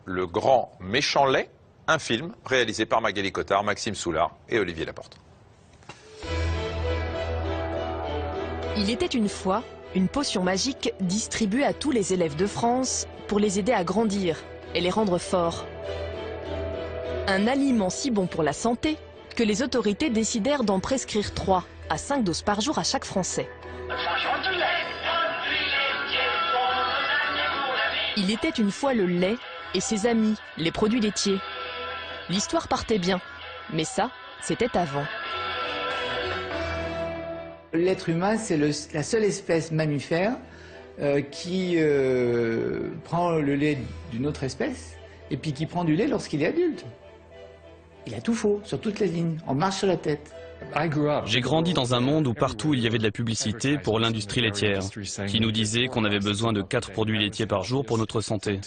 Le Grand Méchant Lait, un film réalisé par Magali Cotard, Maxime Soulard et Olivier Laporte. Il était une fois une potion magique distribuée à tous les élèves de France pour les aider à grandir et les rendre forts. Un aliment si bon pour la santé que les autorités décidèrent d'en prescrire 3 à 5 doses par jour à chaque Français. Il était une fois le lait et ses amis, les produits laitiers. L'histoire partait bien, mais ça, c'était avant. L'être humain, c'est la seule espèce mammifère qui prend le lait d'une autre espèce et puis qui prend du lait lorsqu'il est adulte. Il a tout faux, sur toutes les lignes, on marche sur la tête. J'ai grandi dans un monde où partout il y avait de la publicité pour l'industrie laitière, qui nous disait qu'on avait besoin de 4 produits laitiers par jour pour notre santé.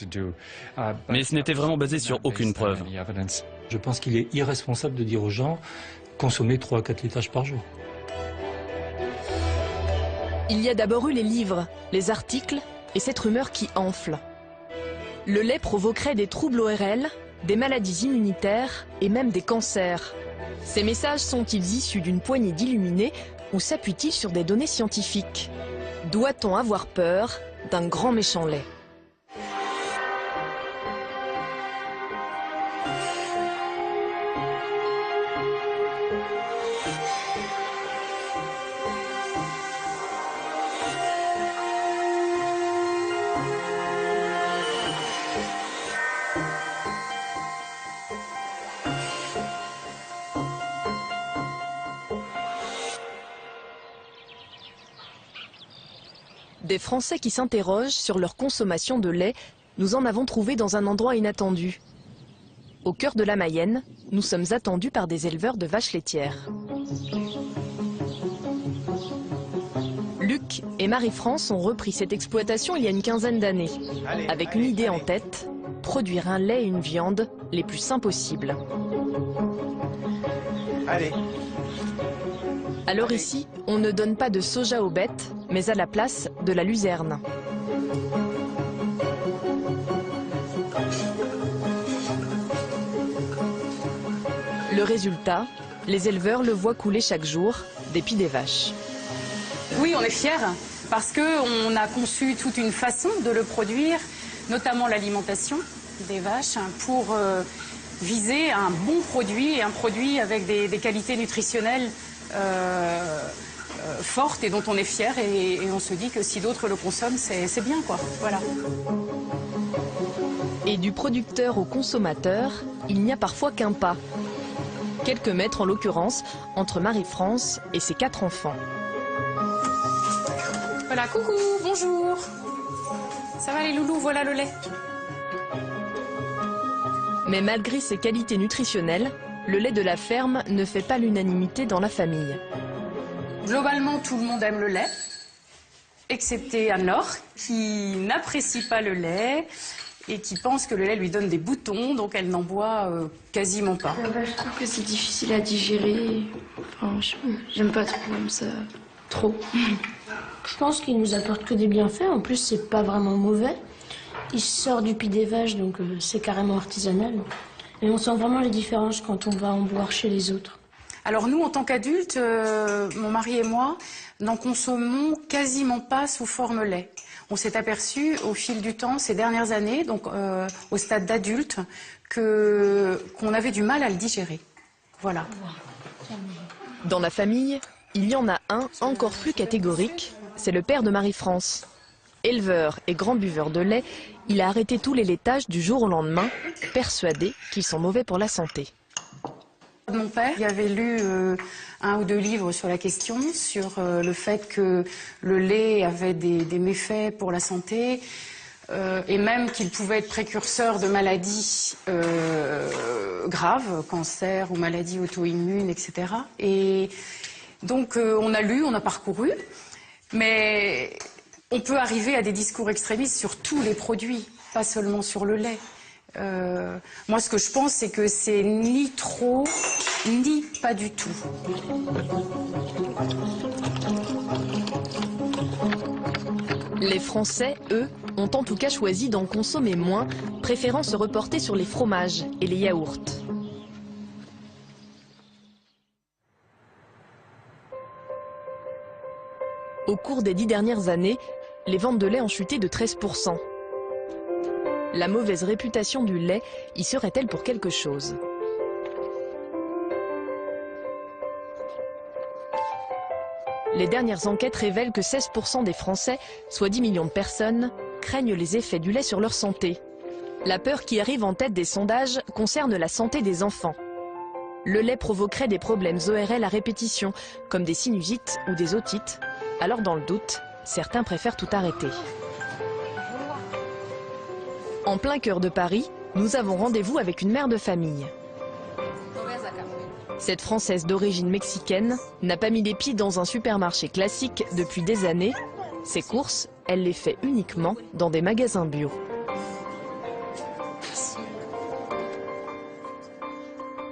Mais ce n'était vraiment basé sur aucune preuve. Je pense qu'il est irresponsable de dire aux gens consommer 3 à 4 laitages par jour. Il y a d'abord eu les livres, les articles et cette rumeur qui enfle. Le lait provoquerait des troubles ORL, des maladies immunitaires et même des cancers. Ces messages sont-ils issus d'une poignée d'illuminés ou s'appuient-ils sur des données scientifiques? Doit-on avoir peur d'un grand méchant lait? Des Français qui s'interrogent sur leur consommation de lait, nous en avons trouvé dans un endroit inattendu. Au cœur de la Mayenne, nous sommes attendus par des éleveurs de vaches laitières. Luc et Marie-France ont repris cette exploitation il y a une quinzaine d'années, avec une idée en tête, produire un lait et une viande les plus sains possibles. Allez. Alors ici, on ne donne pas de soja aux bêtes, mais à la place de la luzerne. Le résultat, les éleveurs le voient couler chaque jour, dépit des vaches. Oui, on est fiers parce qu'on a conçu toute une façon de le produire, notamment l'alimentation des vaches, pour viser un bon produit et un produit avec des qualités nutritionnelles forte et dont on est fier et on se dit que si d'autres le consomment, c'est bien quoi. Voilà. Et du producteur au consommateur, il n'y a parfois qu'un pas. Quelques mètres en l'occurrence, entre Marie-France et ses 4 enfants. Voilà, coucou, bonjour. Ça va les loulous, voilà le lait. Mais malgré ses qualités nutritionnelles, le lait de la ferme ne fait pas l'unanimité dans la famille. Globalement, tout le monde aime le lait, excepté Anne-Laure, qui n'apprécie pas le lait et qui pense que le lait lui donne des boutons, donc elle n'en boit quasiment pas. Je trouve que c'est difficile à digérer. Enfin, j'aime pas trop ça. Trop. Je pense qu'il nous apporte que des bienfaits. En plus, c'est pas vraiment mauvais. Il sort du pis des vaches, donc c'est carrément artisanal. Et on sent vraiment les différences quand on va en boire chez les autres. Alors nous, en tant qu'adultes, mon mari et moi, n'en consommons quasiment pas sous forme lait. On s'est aperçu au fil du temps, ces dernières années, donc au stade d'adulte, qu'on avait du mal à le digérer. Voilà. Dans la famille, il y en a un encore plus catégorique, c'est le père de Marie-France. Éleveur et grand buveur de lait, il a arrêté tous les laitages du jour au lendemain, persuadé qu'ils sont mauvais pour la santé. Mon père il avait lu 1 ou 2 livres sur la question, sur le fait que le lait avait des méfaits pour la santé et même qu'il pouvait être précurseur de maladies graves, cancer ou maladies auto-immunes, etc. Et donc on a lu, on a parcouru, mais on peut arriver à des discours extrémistes sur tous les produits, pas seulement sur le lait. Moi, ce que je pense, c'est que c'est ni trop, ni pas du tout. Les Français, eux, ont en tout cas choisi d'en consommer moins, préférant se reporter sur les fromages et les yaourts. Au cours des 10 dernières années, les ventes de lait ont chuté de 13%. La mauvaise réputation du lait y serait-elle pour quelque chose? Les dernières enquêtes révèlent que 16% des Français, soit 10 millions de personnes, craignent les effets du lait sur leur santé. La peur qui arrive en tête des sondages concerne la santé des enfants. Le lait provoquerait des problèmes ORL à répétition, comme des sinusites ou des otites. Alors dans le doute, certains préfèrent tout arrêter. En plein cœur de Paris, nous avons rendez-vous avec une mère de famille. Cette Française d'origine mexicaine n'a pas mis les pieds dans un supermarché classique depuis des années. Ses courses, elle les fait uniquement dans des magasins bio.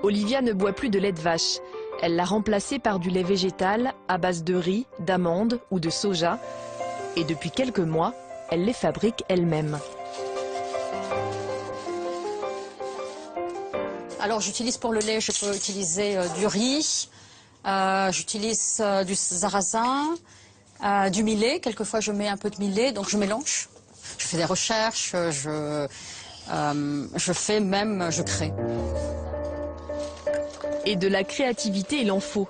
Olivia ne boit plus de lait de vache. Elle l'a remplacé par du lait végétal à base de riz, d'amandes ou de soja. Et depuis quelques mois, elle les fabrique elle-même. Alors j'utilise pour le lait, je peux utiliser du riz, j'utilise du sarrasin, du millet. Quelquefois je mets un peu de millet, donc je mélange. Je fais des recherches, je crée. Et de la créativité, il en faut.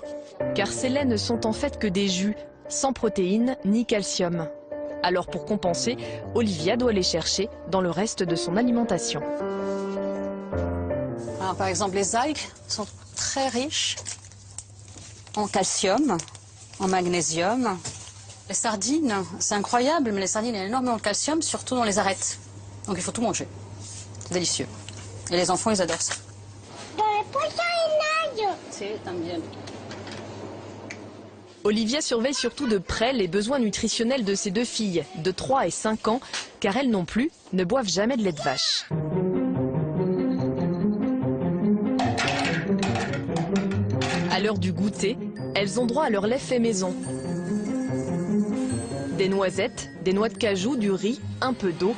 Car ces laits ne sont en fait que des jus, sans protéines ni calcium. Alors pour compenser, Olivia doit les chercher dans le reste de son alimentation. Alors, par exemple, les algues sont très riches en calcium, en magnésium. Les sardines, c'est incroyable, mais les sardines, il y a énormément de calcium, surtout dans les arêtes. Donc il faut tout manger. C'est délicieux. Et les enfants, ils adorent ça. Olivia surveille surtout de près les besoins nutritionnels de ses deux filles, de 3 et 5 ans, car elles non plus ne boivent jamais de lait de vache. À l'heure du goûter, elles ont droit à leur lait fait maison. Des noisettes, des noix de cajou, du riz, un peu d'eau.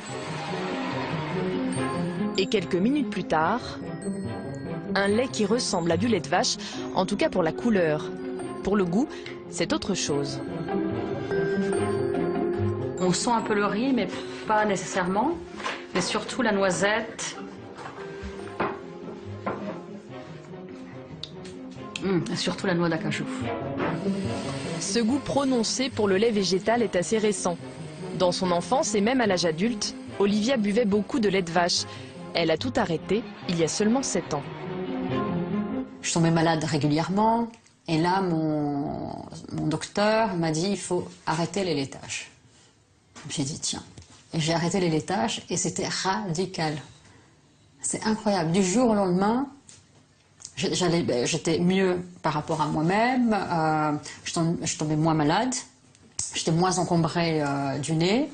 Et quelques minutes plus tard, un lait qui ressemble à du lait de vache, en tout cas pour la couleur. Pour le goût, c'est autre chose. On sent un peu le riz, mais pas nécessairement. Mais surtout la noisette. Et surtout la noix d'acajou. Ce goût prononcé pour le lait végétal est assez récent. Dans son enfance et même à l'âge adulte, Olivia buvait beaucoup de lait de vache. Elle a tout arrêté il y a seulement 7 ans. Je tombais malade régulièrement. Et là, mon docteur m'a dit, il faut arrêter les laitages. J'ai dit, tiens. Et j'ai arrêté les laitages et c'était radical. C'est incroyable. Du jour au lendemain, j'étais mieux par rapport à moi-même. Je tombais moins malade. J'étais moins encombrée du nez.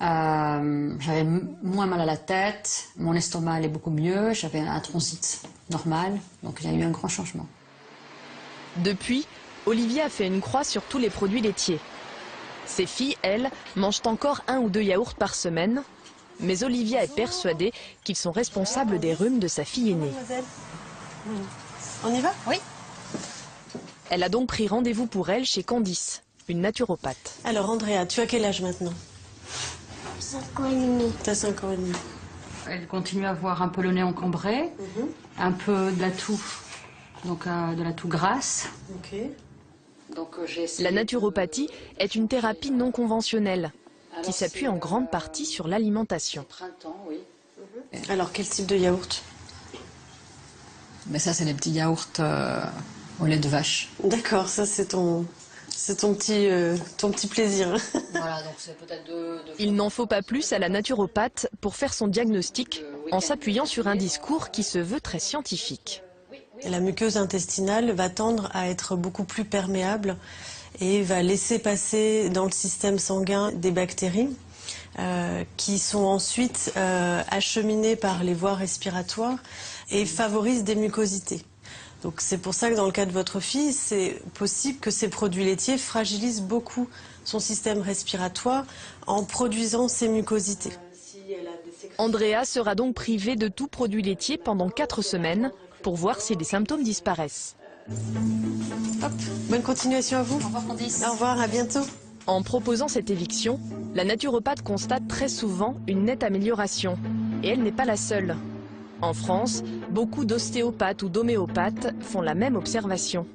J'avais moins mal à la tête. Mon estomac allait beaucoup mieux. J'avais un transit normal. Donc il y a eu un grand changement. Depuis, Olivia a fait une croix sur tous les produits laitiers. Ses filles, elles, mangent encore 1 ou 2 yaourts par semaine. Mais Olivia est persuadée qu'ils sont responsables des rhumes de sa fille aînée. On y va? Oui. Elle a donc pris rendez-vous pour elle chez Candice, une naturopathe. Alors Andrea, tu as quel âge maintenant? 5 ans et demi. T'as 5 ans et demi. Elle continue à avoir un peu le nez encombré, un peu de la toux, donc de la toux grasse. Ok. Donc, la naturopathie est une thérapie non conventionnelle qui s'appuie en grande partie sur l'alimentation. Oui. Alors quel type de yaourt? Mais ça, c'est les petits yaourts au lait de vache. D'accord, ça c'est ton petit plaisir. Voilà, donc c'est peut-être Il n'en faut pas plus à la naturopathe pour faire son diagnostic en s'appuyant sur un discours qui se veut très scientifique. La muqueuse intestinale va tendre à être beaucoup plus perméable et va laisser passer dans le système sanguin des bactéries qui sont ensuite acheminées par les voies respiratoires et favorisent des mucosités. Donc c'est pour ça que dans le cas de votre fille, c'est possible que ces produits laitiers fragilisent beaucoup son système respiratoire en produisant ces mucosités. Andrea sera donc privée de tout produit laitier pendant 4 semaines pour voir si les symptômes disparaissent. Hop, bonne continuation à vous. Au revoir, Candice. Au revoir, à bientôt. En proposant cette éviction, la naturopathe constate très souvent une nette amélioration. Et elle n'est pas la seule. En France, beaucoup d'ostéopathes ou d'homéopathes font la même observation.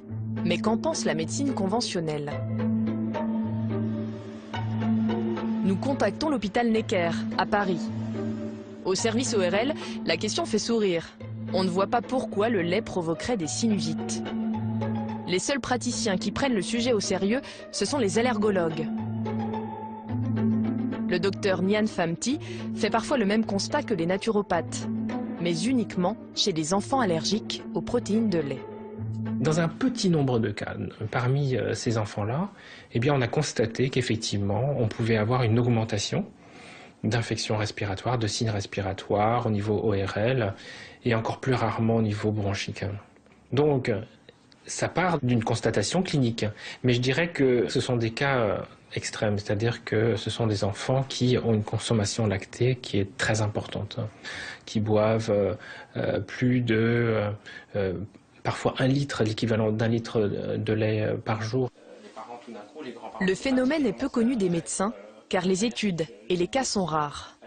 Mais qu'en pense la médecine conventionnelle? Nous contactons l'hôpital Necker, à Paris. Au service ORL, la question fait sourire. On ne voit pas pourquoi le lait provoquerait des sinusites. Les seuls praticiens qui prennent le sujet au sérieux, ce sont les allergologues. Le docteur Nian Famti fait parfois le même constat que les naturopathes, mais uniquement chez les enfants allergiques aux protéines de lait. Dans un petit nombre de cas, parmi ces enfants-là, eh bien, on a constaté qu'effectivement, on pouvait avoir une augmentation d'infections respiratoires, de signes respiratoires au niveau ORL et encore plus rarement au niveau bronchique. Donc, ça part d'une constatation clinique, mais je dirais que ce sont des cas extrêmes, c'est-à-dire que ce sont des enfants qui ont une consommation lactée qui est très importante, qui boivent plus de parfois 1 litre, l'équivalent d'1 litre de lait par jour. Le phénomène est peu connu des médecins, car les études et les cas sont rares.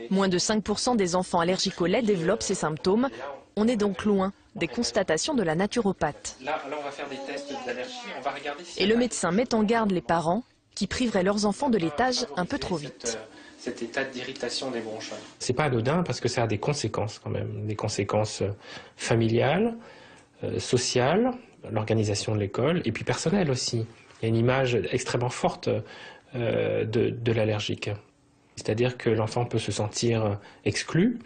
Moins de 5% des enfants allergiques au lait développent ces symptômes. On est donc loin des constatations de la naturopathe. Là, on va faire des tests d'allergie, on va regarder si... Et le médecin met en garde les parents qui priveraient leurs enfants de laitage un peu trop vite. Cet état d'irritation des bronches. C'est pas anodin parce que ça a des conséquences quand même, des conséquences familiales, sociales, l'organisation de l'école et puis personnelle aussi. Il y a une image extrêmement forte de l'allergique. C'est-à-dire que l'enfant peut se sentir exclu,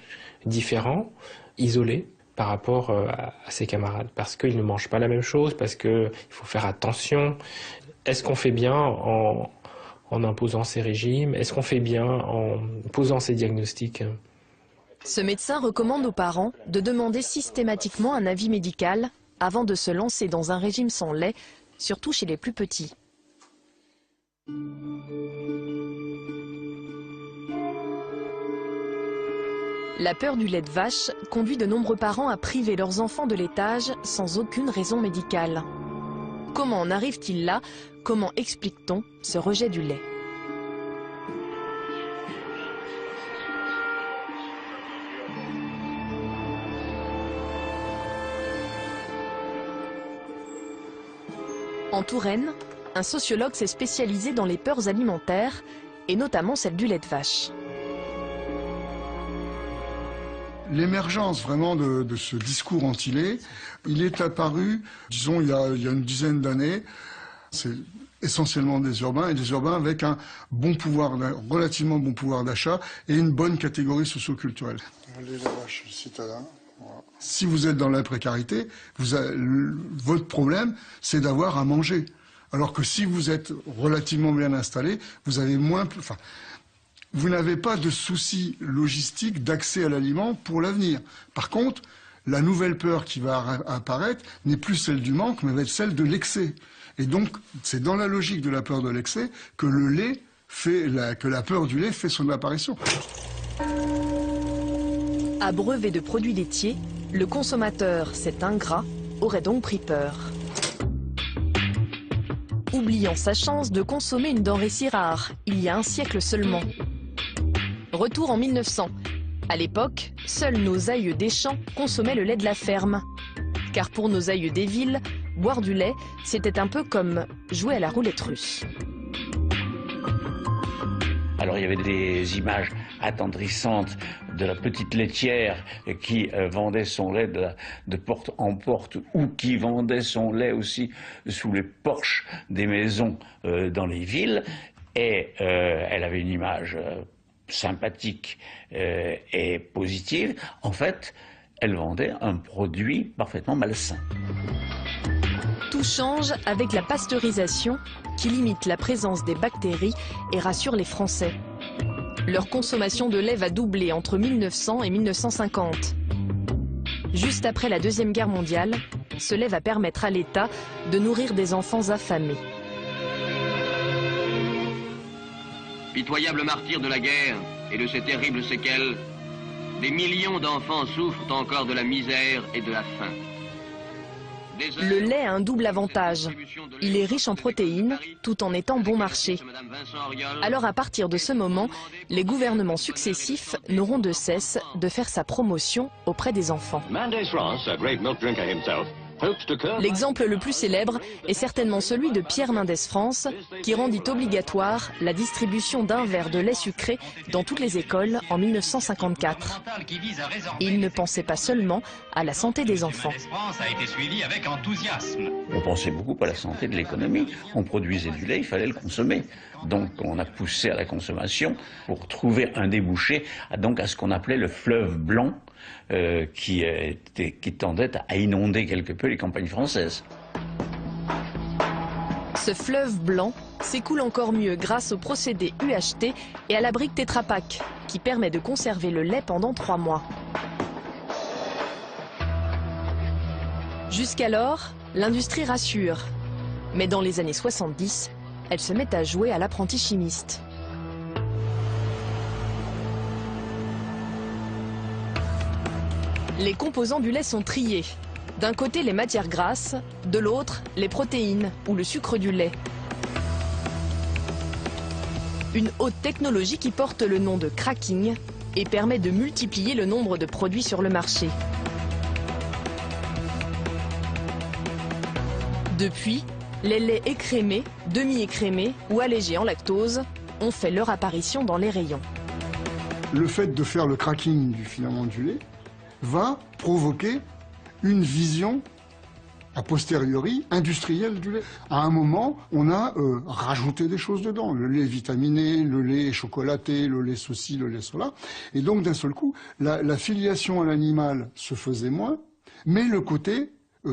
différent, isolé par rapport à ses camarades, parce qu'il ne mange pas la même chose, parce qu'il faut faire attention. Est-ce qu'on fait bien en imposant ces régimes? Est-ce qu'on fait bien en posant ces diagnostics? Ce médecin recommande aux parents de demander systématiquement un avis médical avant de se lancer dans un régime sans lait, surtout chez les plus petits. La peur du lait de vache conduit de nombreux parents à priver leurs enfants de laitage sans aucune raison médicale. Comment en arrive-t-il là? Comment explique-t-on ce rejet du lait? En Touraine, un sociologue s'est spécialisé dans les peurs alimentaires, et notamment celle du lait de vache. L'émergence vraiment de ce discours anti-lait, il est apparu, disons, il y a une dizaine d'années. C'est essentiellement des urbains, et des urbains avec un bon pouvoir, relativement bon pouvoir d'achat et une bonne catégorie socio-culturelle. Les vaches citadins. Voilà. Si vous êtes dans la précarité, votre problème, c'est d'avoir à manger. Alors que si vous êtes relativement bien installé, vous avez moins... Enfin, vous n'avez pas de souci logistique d'accès à l'aliment pour l'avenir. Par contre, la nouvelle peur qui va apparaître n'est plus celle du manque, mais va être celle de l'excès. Et donc, c'est dans la logique de la peur de l'excès que le lait fait que la peur du lait fait son apparition. Abreuvé de produits laitiers, le consommateur, cet ingrat, aurait donc pris peur. Oubliant sa chance de consommer une denrée si rare, il y a un siècle seulement. Retour en 1900. À l'époque, seuls nos aïeux des champs consommaient le lait de la ferme. Car pour nos aïeux des villes, boire du lait, c'était un peu comme jouer à la roulette russe. Alors il y avait des images attendrissantes de la petite laitière qui vendait son lait de porte en porte ou qui vendait son lait aussi sous les porches des maisons dans les villes. Et elle avait une image sympathique et positive. En fait, elle vendait un produit parfaitement malsain. Tout change avec la pasteurisation qui limite la présence des bactéries et rassure les Français. Leur consommation de lait va doubler entre 1900 et 1950. Juste après la Deuxième Guerre mondiale, ce lait va permettre à l'État de nourrir des enfants affamés. Pitoyable martyr de la guerre et de ses terribles séquelles, des millions d'enfants souffrent encore de la misère et de la faim. Le lait a un double avantage. Il est riche en protéines, tout en étant bon marché. Alors à partir de ce moment, les gouvernements successifs n'auront de cesse de faire sa promotion auprès des enfants. L'exemple le plus célèbre est certainement celui de Pierre Mendès France, qui rendit obligatoire la distribution d'un verre de lait sucré dans toutes les écoles en 1954. Et il ne pensait pas seulement à la santé des enfants. On pensait beaucoup à la santé de l'économie. On produisait du lait, il fallait le consommer. Donc on a poussé à la consommation pour trouver un débouché donc à ce qu'on appelait le fleuve blanc, qui tendait à inonder quelque peu les campagnes françaises. Ce fleuve blanc s'écoule encore mieux grâce au procédé UHT et à la brique Tetra Pak, qui permet de conserver le lait pendant 3 mois. Jusqu'alors, l'industrie rassure. Mais dans les années 70, elle se met à jouer à l'apprenti chimiste. Les composants du lait sont triés. D'un côté, les matières grasses, de l'autre, les protéines ou le sucre du lait. Une haute technologie qui porte le nom de cracking et permet de multiplier le nombre de produits sur le marché. Depuis, les laits écrémés, demi-écrémés ou allégés en lactose ont fait leur apparition dans les rayons. Le fait de faire le cracking du filament du lait va provoquer une vision a posteriori industrielle du lait. À un moment, on a rajouté des choses dedans. Le lait vitaminé, le lait chocolaté, le lait ceci, le lait cela. Et donc d'un seul coup, la filiation à l'animal se faisait moins, mais le côté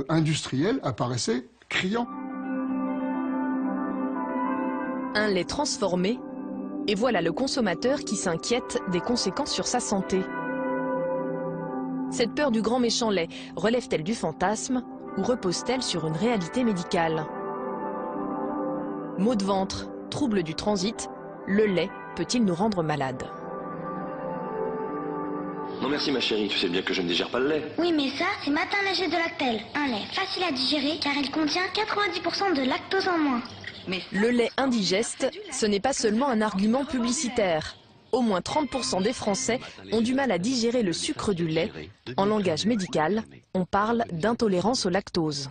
industriel apparaissait criant. Un lait transformé, et voilà le consommateur qui s'inquiète des conséquences sur sa santé. Cette peur du grand méchant lait relève-t-elle du fantasme ou repose-t-elle sur une réalité médicale? Maux de ventre, troubles du transit, le lait peut-il nous rendre malades? Non merci ma chérie, tu sais bien que je ne digère pas le lait. Oui mais ça, c'est Matin Léger de Lactel. Un lait facile à digérer car il contient 90% de lactose en moins. Le lait indigeste, ce n'est pas seulement un argument publicitaire. Au moins 30% des Français ont du mal à digérer le sucre du lait. En langage médical, on parle d'intolérance au lactose.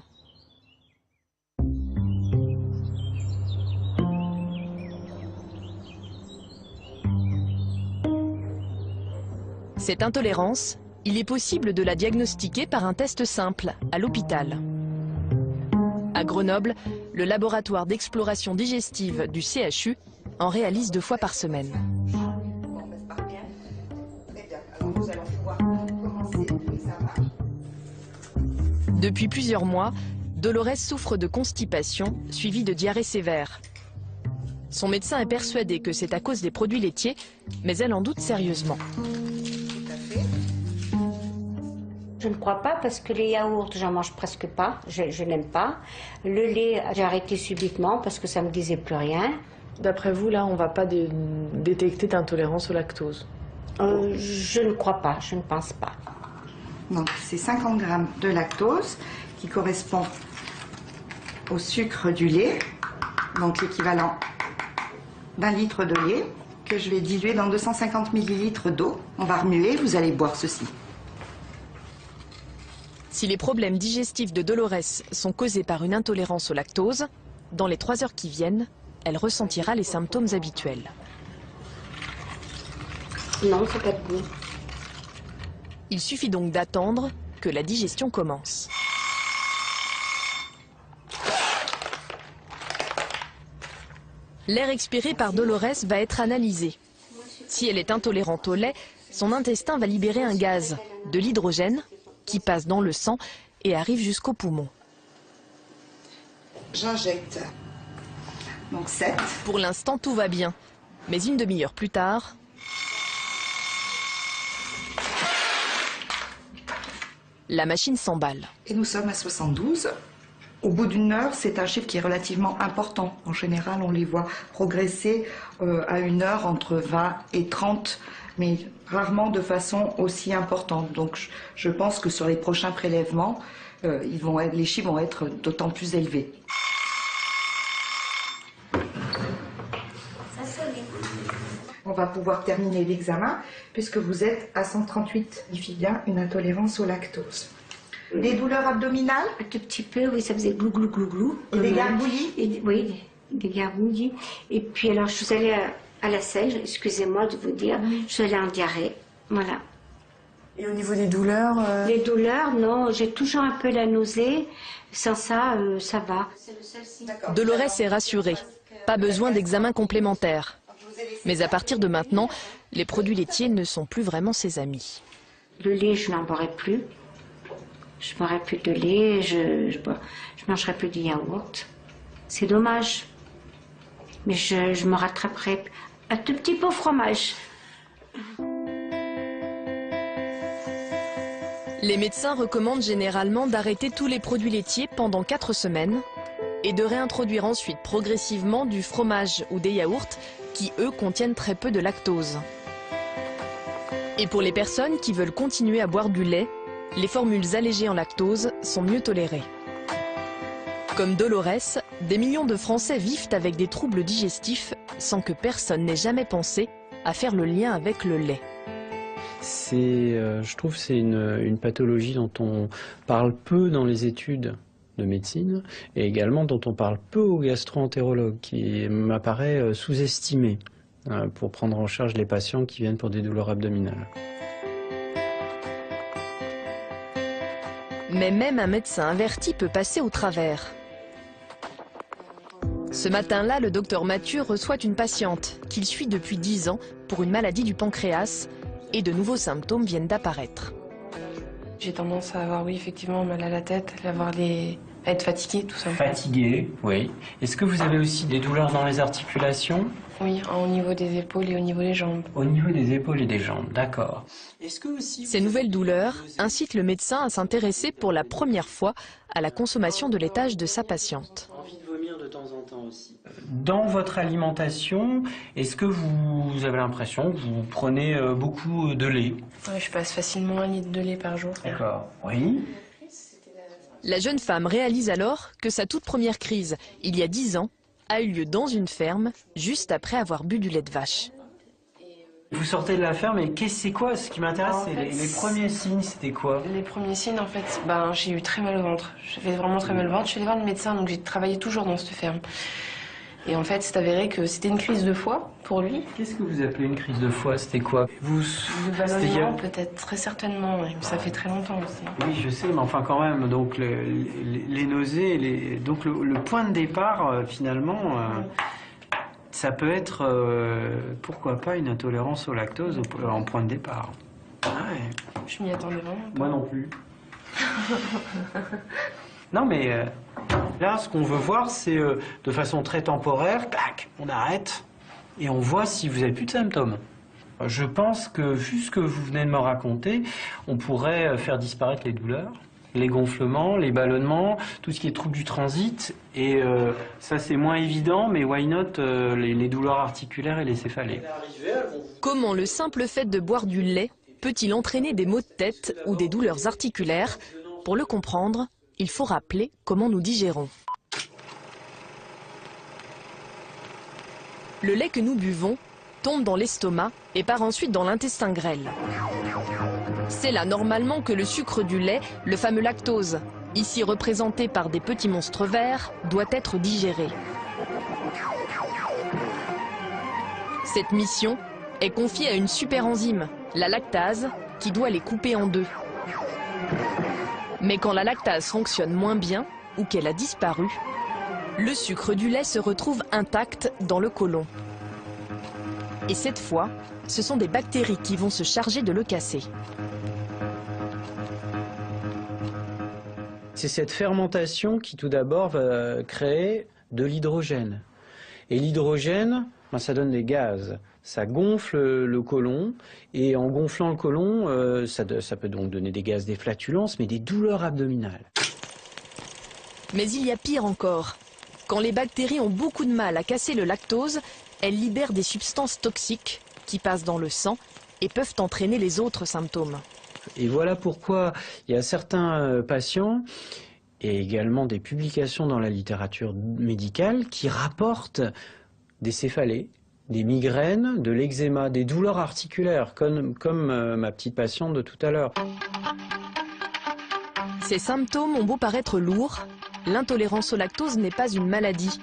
Cette intolérance, il est possible de la diagnostiquer par un test simple, à l'hôpital. À Grenoble, le laboratoire d'exploration digestive du CHU en réalise 2 fois par semaine. Depuis plusieurs mois, Dolores souffre de constipation suivie de diarrhée sévère. Son médecin est persuadé que c'est à cause des produits laitiers, mais elle en doute sérieusement. Je ne crois pas parce que les yaourts, j'en mange presque pas, je n'aime pas. Le lait, j'ai arrêté subitement parce que ça me disait plus rien. D'après vous, là, on ne va pas détecter d'intolérance au lactose? Je ne crois pas, je ne pense pas. Donc c'est 50 grammes de lactose qui correspond au sucre du lait, donc l'équivalent d'1 litre de lait que je vais diluer dans 250 ml d'eau. On va remuer, vous allez boire ceci. Si les problèmes digestifs de Dolores sont causés par une intolérance au lactose, dans les 3 heures qui viennent, elle ressentira les symptômes habituels. Non, c'est pas de goût. Il suffit donc d'attendre que la digestion commence. L'air expiré par Dolores va être analysé. Si elle est intolérante au lait, son intestin va libérer un gaz, de l'hydrogène, qui passe dans le sang et arrive jusqu'au poumon. J'injecte donc 7. Pour l'instant, tout va bien. Mais une demi-heure plus tard... la machine s'emballe. Et nous sommes à 72. Au bout d'une heure, c'est un chiffre qui est relativement important. En général, on les voit progresser à 1 heure entre 20 et 30, mais rarement de façon aussi importante. Donc je pense que sur les prochains prélèvements, les chiffres vont être d'autant plus élevés. On va pouvoir terminer l'examen puisque vous êtes à 138. Il signifie bien une intolérance au lactose. Des douleurs abdominales? Un tout petit peu, oui, ça faisait glou glou glou glou. Et des gargouillis? Oui, des gargouillis. Et puis alors je suis allée à la selle, excusez-moi de vous dire, je suis allée en diarrhée, voilà. Et au niveau des douleurs Les douleurs, non, j'ai toujours un peu la nausée, sans ça, ça va. Dolores est rassurée, pas besoin d'examen complémentaire. Mais à partir de maintenant, les produits laitiers ne sont plus vraiment ses amis. Le lait, je n'en boirai plus. Je ne boirai plus de lait, je mangerai plus de yaourt. C'est dommage. Mais je me rattraperai un tout petit peu au fromage. Les médecins recommandent généralement d'arrêter tous les produits laitiers pendant 4 semaines et de réintroduire ensuite progressivement du fromage ou des yaourts qui, eux, contiennent très peu de lactose. Et pour les personnes qui veulent continuer à boire du lait, les formules allégées en lactose sont mieux tolérées. Comme Dolores, des millions de Français vivent avec des troubles digestifs sans que personne n'ait jamais pensé à faire le lien avec le lait. Je trouve que c'est une pathologie dont on parle peu dans les études de médecine et également dont on parle peu aux gastro-entérologues, qui m'apparaît sous-estimé pour prendre en charge les patients qui viennent pour des douleurs abdominales. Mais même un médecin averti peut passer au travers. Ce matin-là, le docteur Mathieu reçoit une patiente qu'il suit depuis 10 ans pour une maladie du pancréas et de nouveaux symptômes viennent d'apparaître. J'ai tendance à avoir, oui, effectivement, mal à la tête, à être fatiguée, tout simplement. Fatigué, oui. Est-ce que vous avez aussi des douleurs dans les articulations? Oui, au niveau des épaules et au niveau des jambes. Au niveau des épaules et des jambes, d'accord. Ces nouvelles douleurs incitent le médecin à s'intéresser pour la première fois à la consommation de laitage de sa patiente. Envie de vomir de temps en temps aussi. Dans votre alimentation, est-ce que vous avez l'impression que vous prenez beaucoup de lait? Oui, je passe facilement 1 litre de lait par jour. D'accord, oui. La jeune femme réalise alors que sa toute première crise, il y a 10 ans, a eu lieu dans une ferme, juste après avoir bu du lait de vache. Vous sortez de la ferme et c'est quoi? Ce qui m'intéresse, c'est les premiers signes, c'était quoi? Les premiers signes, en fait, j'ai eu très mal au ventre. J'avais vraiment très mal au ventre. Je suis allée voir le médecin, donc j'ai travaillé toujours dans cette ferme. Et en fait, c'est avéré que c'était une crise de foie pour lui. Qu'est-ce que vous appelez une crise de foie? C'était quoi? Le ballonnement, peut-être, très certainement. Oui. Ça fait très longtemps aussi. Oui, je sais, mais enfin quand même, donc les nausées, donc le point de départ, finalement, ça peut être, pourquoi pas, une intolérance au lactose en point de départ. Ah ouais. Je m'y attendais vraiment pas. Moi non plus. Non, mais là, ce qu'on veut voir, c'est de façon très temporaire, clac, on arrête et on voit si vous n'avez plus de symptômes. Je pense que, vu ce que vous venez de me raconter, on pourrait faire disparaître les douleurs, les gonflements, les ballonnements, tout ce qui est trouble du transit. Et ça, c'est moins évident, mais why not les douleurs articulaires et les céphalées. Comment le simple fait de boire du lait peut-il entraîner des maux de tête ou des douleurs articulaires? Pour le comprendre, il faut rappeler comment nous digérons. Le lait que nous buvons tombe dans l'estomac et part ensuite dans l'intestin grêle. C'est là normalement que le sucre du lait, le fameux lactose, ici représenté par des petits monstres verts, doit être digéré. Cette mission est confiée à une super enzyme, la lactase, qui doit les couper en deux. Mais quand la lactase fonctionne moins bien ou qu'elle a disparu, le sucre du lait se retrouve intact dans le côlon. Et cette fois, ce sont des bactéries qui vont se charger de le casser. C'est cette fermentation qui tout d'abord va créer de l'hydrogène. Et l'hydrogène, ça donne des gaz. ça gonfle le côlon, et en gonflant le côlon, ça peut donc donner des gaz, des flatulences, mais des douleurs abdominales. Mais il y a pire encore. Quand les bactéries ont beaucoup de mal à casser le lactose, elles libèrent des substances toxiques qui passent dans le sang et peuvent entraîner les autres symptômes. Et voilà pourquoi il y a certains patients et également des publications dans la littérature médicale qui rapportent des céphalées, des migraines, de l'eczéma, des douleurs articulaires, comme ma petite patiente de tout à l'heure. Ces symptômes ont beau paraître lourds, l'intolérance au lactose n'est pas une maladie.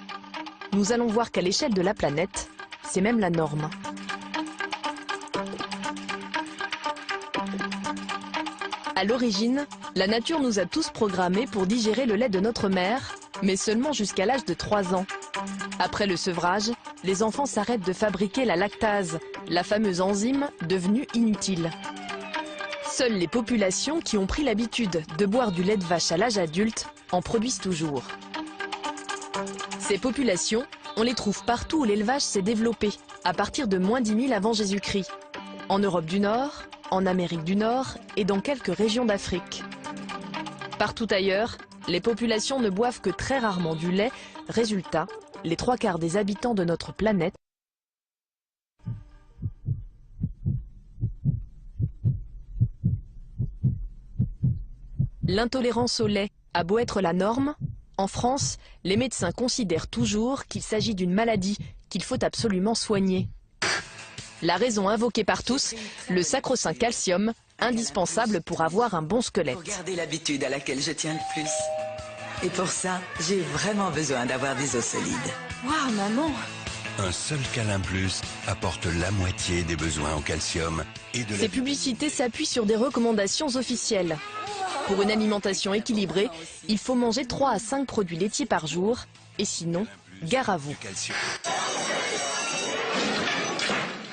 Nous allons voir qu'à l'échelle de la planète, c'est même la norme. À l'origine, la nature nous a tous programmés pour digérer le lait de notre mère, mais seulement jusqu'à l'âge de 3 ans. Après le sevrage, les enfants s'arrêtent de fabriquer la lactase, la fameuse enzyme devenue inutile. Seules les populations qui ont pris l'habitude de boire du lait de vache à l'âge adulte en produisent toujours. Ces populations, on les trouve partout où l'élevage s'est développé, à partir de moins 10 000 avant Jésus-Christ. En Europe du Nord, en Amérique du Nord et dans quelques régions d'Afrique. Partout ailleurs, les populations ne boivent que très rarement du lait. Résultat, les 3/4 des habitants de notre planète L'intolérance au lait a beau être la norme, en France, les médecins considèrent toujours qu'il s'agit d'une maladie qu'il faut absolument soigner. La raison invoquée par tous, le sacro-saint calcium, indispensable pour avoir un bon squelette. Pour garder l'habitude à laquelle je tiens le plus. Et pour ça, j'ai vraiment besoin d'avoir des os solides. Waouh, maman! Un seul câlin plus apporte la moitié des besoins en calcium et de la... Ces publicités s'appuient sur des recommandations officielles. Pour une alimentation équilibrée, il faut manger 3 à 5 produits laitiers par jour, et sinon, gare à vous.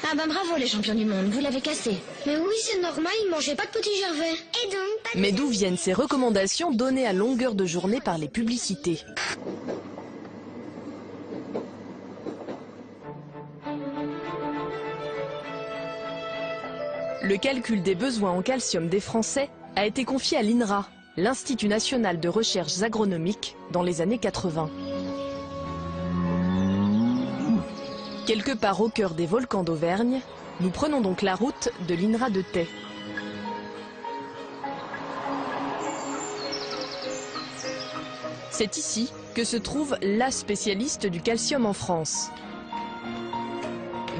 Ah ben bravo les champions du monde, vous l'avez cassé. Mais oui, c'est normal, il mangeait pas de petits Gervais. Et donc, Mais d'où viennent ces recommandations données à longueur de journée par les publicités? Le calcul des besoins en calcium des Français a été confié à l'INRA, l'Institut national de recherches agronomiques, dans les années 80. Quelque part au cœur des volcans d'Auvergne, nous prenons donc la route de l'INRA de Theix. C'est ici que se trouve la spécialiste du calcium en France.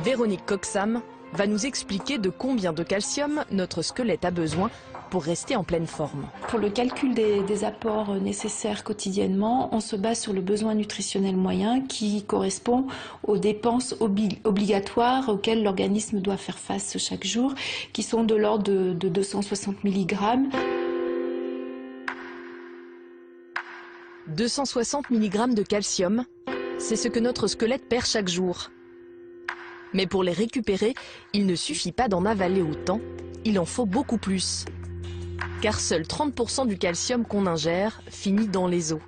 Véronique Coxam va nous expliquer de combien de calcium notre squelette a besoin pour rester en pleine forme. Pour le calcul des apports nécessaires quotidiennement, on se base sur le besoin nutritionnel moyen qui correspond aux dépenses obligatoires auxquelles l'organisme doit faire face chaque jour, qui sont de l'ordre de 260 mg. 260 mg de calcium, c'est ce que notre squelette perd chaque jour. Mais pour les récupérer, il ne suffit pas d'en avaler autant, il en faut beaucoup plus. Car seul 30% du calcium qu'on ingère finit dans les os.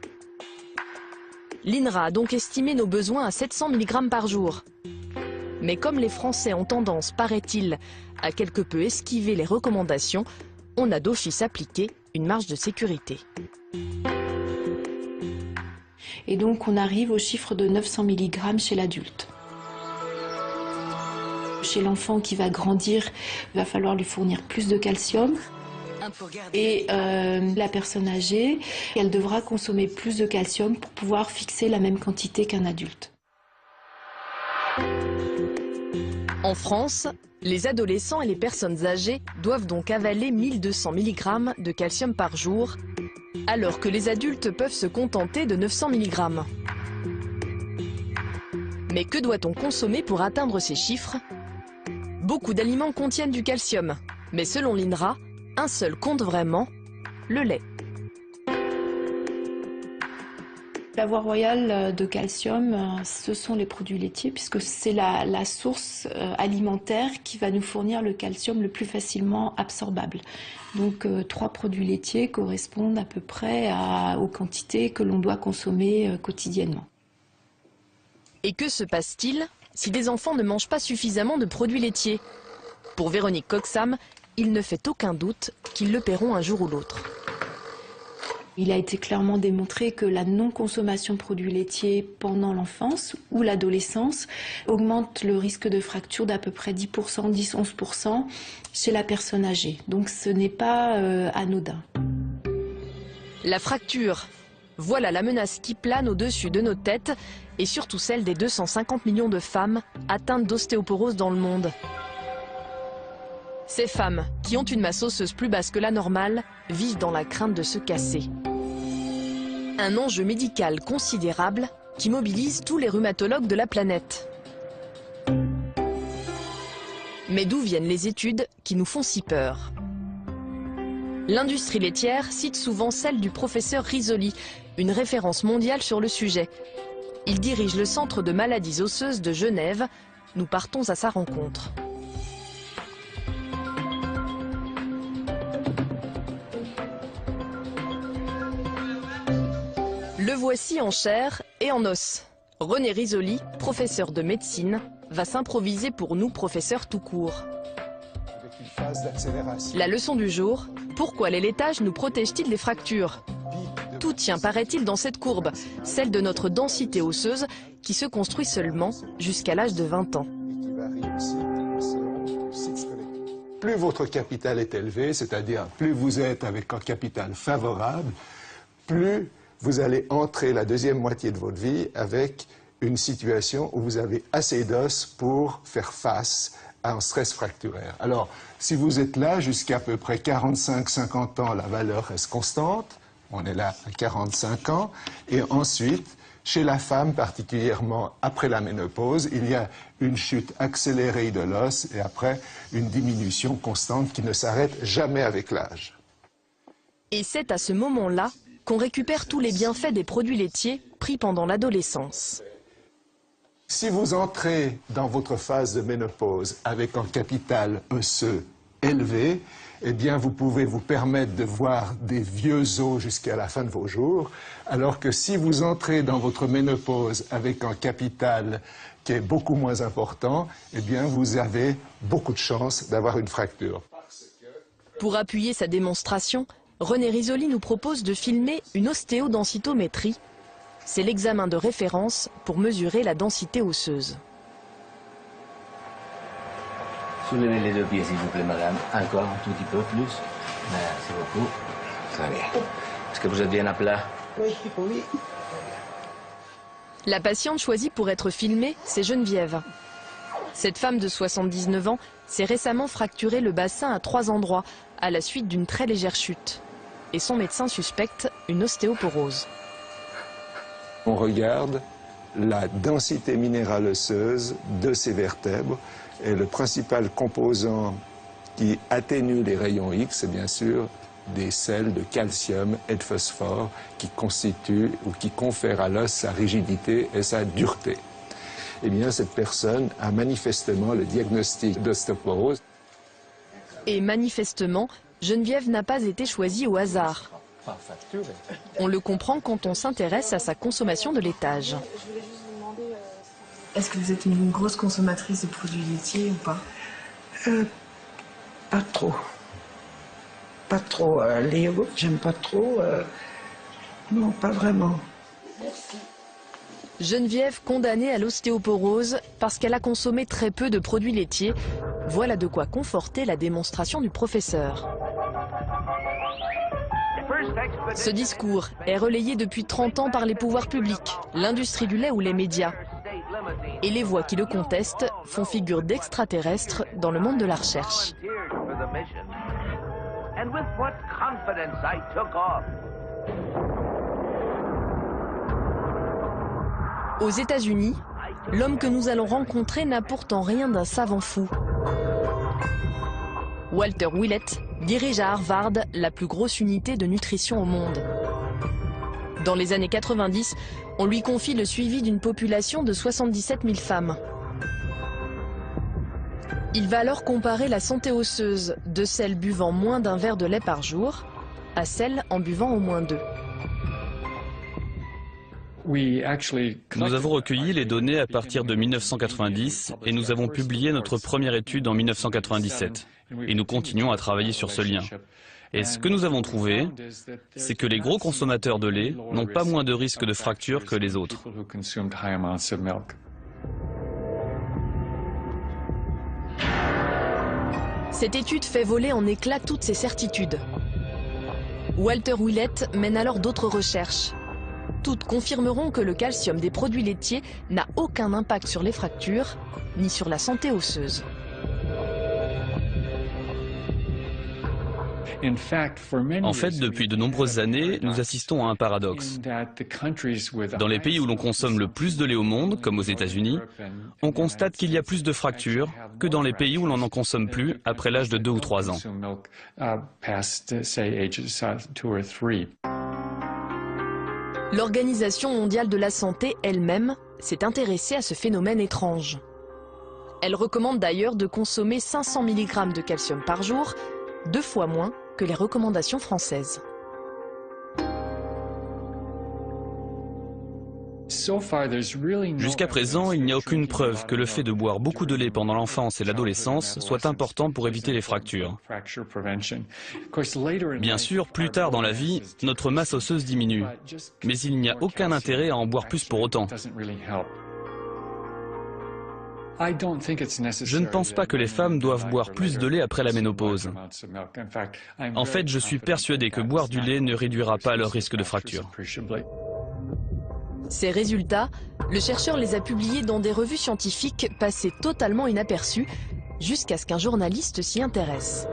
L'INRA a donc estimé nos besoins à 700 mg par jour. Mais comme les Français ont tendance, paraît-il, à quelque peu esquiver les recommandations, on a d'office appliqué une marge de sécurité. Et donc on arrive au chiffre de 900 mg chez l'adulte. Chez l'enfant qui va grandir, il va falloir lui fournir plus de calcium. Et la personne âgée, elle devra consommer plus de calcium pour pouvoir fixer la même quantité qu'un adulte. En France, les adolescents et les personnes âgées doivent donc avaler 1200 mg de calcium par jour, alors que les adultes peuvent se contenter de 900 mg. Mais que doit-on consommer pour atteindre ces chiffres? Beaucoup d'aliments contiennent du calcium, mais selon l'INRA, un seul compte vraiment, le lait. La voie royale de calcium, ce sont les produits laitiers, puisque c'est la source alimentaire qui va nous fournir le calcium le plus facilement absorbable. Donc 3 produits laitiers correspondent à peu près aux quantités que l'on doit consommer quotidiennement. Et que se passe-t-il si des enfants ne mangent pas suffisamment de produits laitiers. Pour Véronique Coxam, il ne fait aucun doute qu'ils le paieront un jour ou l'autre. Il a été clairement démontré que la non-consommation de produits laitiers pendant l'enfance ou l'adolescence augmente le risque de fracture d'à peu près 10%, 10-11% chez la personne âgée. Donc ce n'est pas anodin. La fracture, voilà la menace qui plane au-dessus de nos têtes et surtout celle des 250 millions de femmes atteintes d'ostéoporose dans le monde. Ces femmes, qui ont une masse osseuse plus basse que la normale, vivent dans la crainte de se casser. Un enjeu médical considérable qui mobilise tous les rhumatologues de la planète. Mais d'où viennent les études qui nous font si peur? L'industrie laitière cite souvent celle du professeur Risoli, une référence mondiale sur le sujet. Il dirige le Centre de maladies osseuses de Genève. Nous partons à sa rencontre. Le voici en chair et en os. René Risoli, professeur de médecine, va s'improviser pour nous, professeurs tout court. La leçon du jour, pourquoi les laitages nous protègent-ils des fractures? Tout tient, paraît-il, dans cette courbe, celle de notre densité osseuse qui se construit seulement jusqu'à l'âge de 20 ans. Plus votre capital est élevé, c'est-à-dire plus vous êtes avec un capital favorable, plus vous allez entrer la deuxième moitié de votre vie avec une situation où vous avez assez d'os pour faire face à un stress fracturaire. Alors, si vous êtes là jusqu'à peu près 45-50 ans, la valeur reste constante. On est là à 45 ans. Et ensuite, chez la femme, particulièrement après la ménopause, il y a une chute accélérée de l'os et après une diminution constante qui ne s'arrête jamais avec l'âge. Et c'est à ce moment-là qu'on récupère tous les bienfaits des produits laitiers pris pendant l'adolescence. Si vous entrez dans votre phase de ménopause avec un capital osseux élevé, eh bien vous pouvez vous permettre de voir des vieux os jusqu'à la fin de vos jours, alors que si vous entrez dans votre ménopause avec un capital qui est beaucoup moins important, eh bien vous avez beaucoup de chances d'avoir une fracture. Pour appuyer sa démonstration, René Risoli nous propose de filmer une ostéodensitométrie. C'est l'examen de référence pour mesurer la densité osseuse. Soulevez les deux pieds, s'il vous plaît, madame. Encore un tout petit peu plus. Merci beaucoup. Très bien. Est-ce que vous êtes bien à plat? Oui, oui. La patiente choisie pour être filmée, c'est Geneviève. Cette femme de 79 ans s'est récemment fracturé le bassin à 3 endroits, à la suite d'une très légère chute. Et son médecin suspecte une ostéoporose. On regarde la densité minérale osseuse de ces vertèbres et le principal composant qui atténue les rayons X, c'est bien sûr des sels de calcium et de phosphore qui constituent ou qui confèrent à l'os sa rigidité et sa dureté. Eh bien, cette personne a manifestement le diagnostic d'ostéoporose. Et manifestement, Geneviève n'a pas été choisie au hasard. On le comprend quand on s'intéresse à sa consommation de laitage. Est-ce que vous êtes une grosse consommatrice de produits laitiers ou pas? Pas trop. Pas trop. Les yogourts, j'aime pas trop. Non, pas vraiment. Geneviève condamnée à l'ostéoporose parce qu'elle a consommé très peu de produits laitiers. Voilà de quoi conforter la démonstration du professeur. Ce discours est relayé depuis 30 ans par les pouvoirs publics, l'industrie du lait ou les médias. Et les voix qui le contestent font figure d'extraterrestres dans le monde de la recherche. Aux États-Unis, l'homme que nous allons rencontrer n'a pourtant rien d'un savant fou. Walter Willett dirige à Harvard la plus grosse unité de nutrition au monde. Dans les années 90, on lui confie le suivi d'une population de 77 000 femmes. Il va alors comparer la santé osseuse de celles buvant moins d'un verre de lait par jour à celles en buvant au moins 2. Nous avons recueilli les données à partir de 1990 et nous avons publié notre première étude en 1997. Et nous continuons à travailler sur ce lien. Et ce que nous avons trouvé, c'est que les gros consommateurs de lait n'ont pas moins de risques de fracture que les autres. Cette étude fait voler en éclats toutes ces certitudes. Walter Willett mène alors d'autres recherches. Toutes confirmeront que le calcium des produits laitiers n'a aucun impact sur les fractures, ni sur la santé osseuse. En fait, depuis de nombreuses années, nous assistons à un paradoxe. Dans les pays où l'on consomme le plus de lait au monde, comme aux États-Unis, on constate qu'il y a plus de fractures que dans les pays où l'on n'en consomme plus après l'âge de 2 ou 3 ans. L'Organisation mondiale de la santé elle-même s'est intéressée à ce phénomène étrange. Elle recommande d'ailleurs de consommer 500 mg de calcium par jour, 2 fois moins que les recommandations françaises. Jusqu'à présent, il n'y a aucune preuve que le fait de boire beaucoup de lait pendant l'enfance et l'adolescence soit important pour éviter les fractures. Bien sûr, plus tard dans la vie, notre masse osseuse diminue, mais il n'y a aucun intérêt à en boire plus pour autant. Je ne pense pas que les femmes doivent boire plus de lait après la ménopause. En fait, je suis persuadé que boire du lait ne réduira pas leur risque de fracture. Ces résultats, le chercheur les a publiés dans des revues scientifiques passées totalement inaperçues, jusqu'à ce qu'un journaliste s'y intéresse.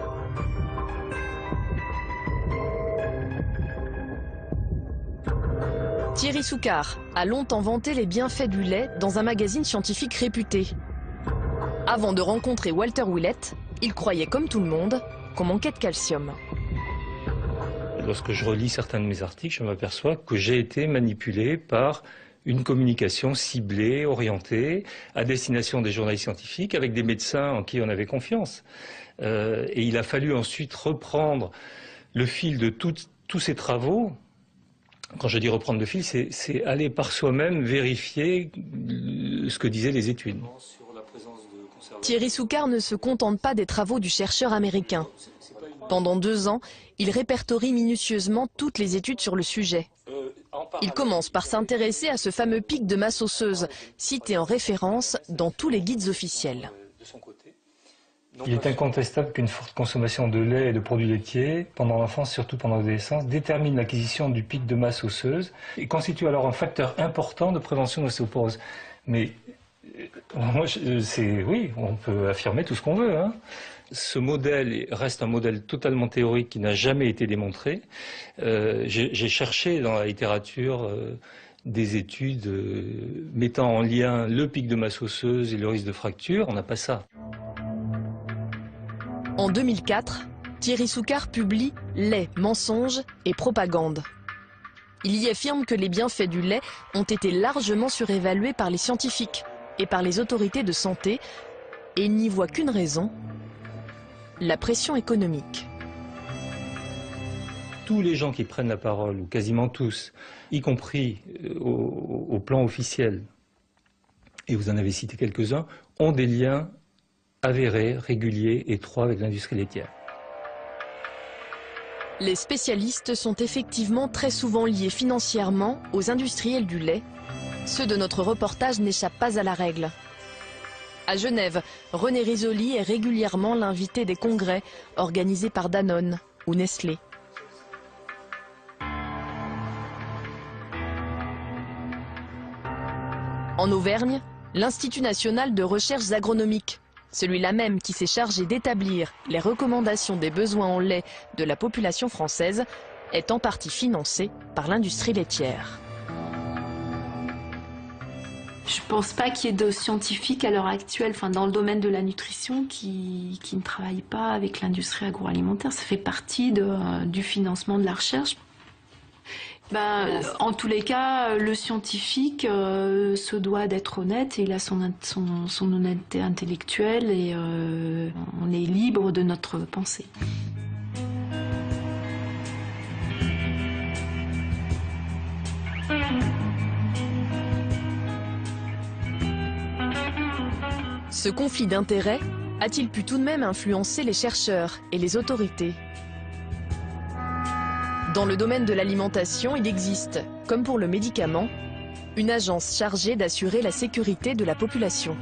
Thierry Soucard a longtemps vanté les bienfaits du lait dans un magazine scientifique réputé. Avant de rencontrer Walter Willett, il croyait comme tout le monde qu'on manquait de calcium. Lorsque je relis certains de mes articles, je m'aperçois que j'ai été manipulé par une communication ciblée, orientée, à destination des journalistes scientifiques, avec des médecins en qui on avait confiance. Et il a fallu ensuite reprendre le fil de tous ces travaux. Quand je dis reprendre le fil, c'est aller par soi-même vérifier ce que disaient les études. Thierry Soucard ne se contente pas des travaux du chercheur américain. Pendant 2 ans, il répertorie minutieusement toutes les études sur le sujet. Il commence par s'intéresser à ce fameux pic de masse osseuse, cité en référence dans tous les guides officiels. Il est incontestable qu'une forte consommation de lait et de produits laitiers, pendant l'enfance, surtout pendant l'adolescence, détermine l'acquisition du pic de masse osseuse et constitue alors un facteur important de prévention de l'ostéoporose. Mais moi, oui, on peut affirmer tout ce qu'on veut, hein. Ce modèle reste un modèle totalement théorique qui n'a jamais été démontré. J'ai cherché dans la littérature des études mettant en lien le pic de masse osseuse et le risque de fracture. On n'a pas ça. En 2004, Thierry Soucard publie « Lait, mensonges et propagande ». Il y affirme que les bienfaits du lait ont été largement surévalués par les scientifiques et par les autorités de santé, et il n'y voit qu'une raison, la pression économique. Tous les gens qui prennent la parole, ou quasiment tous, y compris au plan officiel, et vous en avez cité quelques-uns, ont des liens avérés, réguliers, étroits avec l'industrie laitière. Les spécialistes sont effectivement très souvent liés financièrement aux industriels du lait. Ceux de notre reportage n'échappent pas à la règle. À Genève, René Risoli est régulièrement l'invité des congrès organisés par Danone ou Nestlé. En Auvergne, l'Institut national de recherches agronomiques, celui-là même qui s'est chargé d'établir les recommandations des besoins en lait de la population française, est en partie financé par l'industrie laitière. Je ne pense pas qu'il y ait de scientifiques à l'heure actuelle, dans le domaine de la nutrition, qui ne travaillent pas avec l'industrie agroalimentaire. Ça fait partie du financement de la recherche. En tous les cas, le scientifique se doit d'être honnête et il a son honnêteté intellectuelle et on est libre de notre pensée. Ce conflit d'intérêts a-t-il pu tout de même influencer les chercheurs et les autorités? Dans le domaine de l'alimentation, il existe, comme pour le médicament, une agence chargée d'assurer la sécurité de la population.